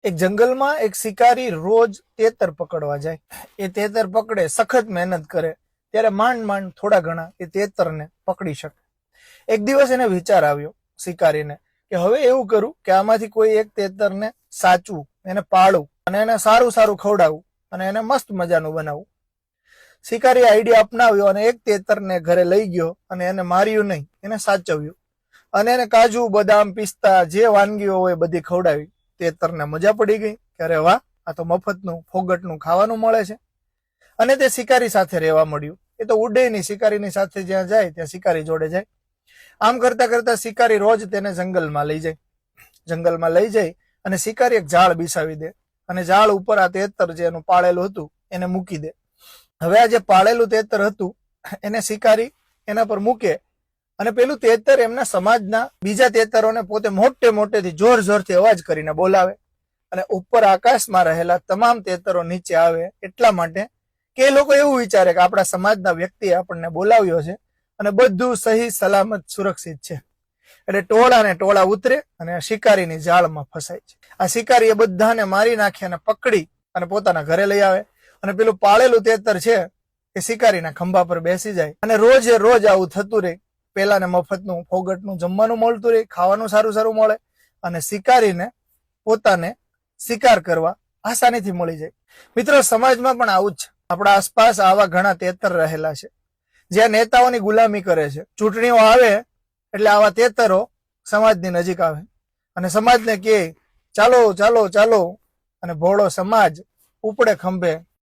એક જંગલમાં એક શિકારી રોજ તેતર પકડવા જાય. એ તેતર પકડે, સખત મહેનત કરે, ત્યારે માંડ માંડ થોડા ઘણા એ તેતરને પકડી શકે. એક દિવસ એને વિચાર આવ્યો શિકારીને કે હવે એવું કરું કે આમાંથી કોઈ એક તેતરને સાચવું, એને પાળું અને એને સારું સારું ખવડાવું અને એને મસ્ત મજાનું બનાવું. શિકારી આઈડિયા અપનાવ્યો અને એક તેતરને ઘરે લઈ ગયો અને એને માર્યું નહીં, એને સાચવ્યું અને એને કાજુ, બદામ, પિસ્તા જે વાનગીઓ હોય બધી ખવડાવી. તેતરને મજા પડી ગઈ કે અરે વાહ, આ તો મફતનું ફોગટનું ખાવાનું મળે છે. અને તે શિકારી સાથે રહેવા મળ્યું. એ તો ઉડે નહીં, શિકારીની સાથે જ્યાં જાય ત્યાં શિકારી જોડે જાય. આમ કરતા કરતા શિકારી રોજ તેને જંગલમાં લઈ જાય. જંગલમાં લઈ જાય અને શિકારી એક ઝાડ બિછાવી દે અને ઝાડ ઉપર આ તેતર જે એનું પાળેલું હતું એને મૂકી દે. હવે આ જે પાળેલું તેતર હતું એને શિકારી એના પર મૂકે અને પેલું તેતર એમના સમાજના બીજા તેતરોને પોતે મોટે મોટેથી જોર જોરથી અવાજ કરીને બોલાવે અને ઉપર આકાશમાં રહેલા તમામ તેતરો નીચે આવે, એટલા માટે કે એ લોકો એવું વિચારે કે આપણા સમાજના વ્યક્તિએ આપણને બોલાવ્યો છે અને બધું સહી સલામત સુરક્ષિત છે. એટલે ટોળા ને ટોળા ઉતરે અને શિકારીની જાળમાં ફસાય છે. આ શિકારી એ બધાને મારી નાખી અને પકડી અને પોતાના ઘરે લઈ આવે અને પેલું પાળેલું તેતર છે એ શિકારીના ખંભા પર બેસી જાય અને રોજે રોજ આવું થતું રહે. પેલાને મફતનું ફોગટનું જમવાનું મળતું રહે, ખાવાનું સારું સારું મળે અને શિકારીને પોતાને શિકાર કરવા આસાનીથી મળી જાય. મિત્રો, સમાજમાં પણ આવું જ છે. આપણા આસપાસ આવા ઘણા તેતર રહેલા છે જે નેતાઓની ગુલામી કરે છે. ચૂંટણીઓ આવે એટલે આવા તેતરો સમાજની નજીક આવે અને સમાજને કહે ચાલો ચાલો ચાલો, અને ભોળો સમાજ ઉપડે ખંભે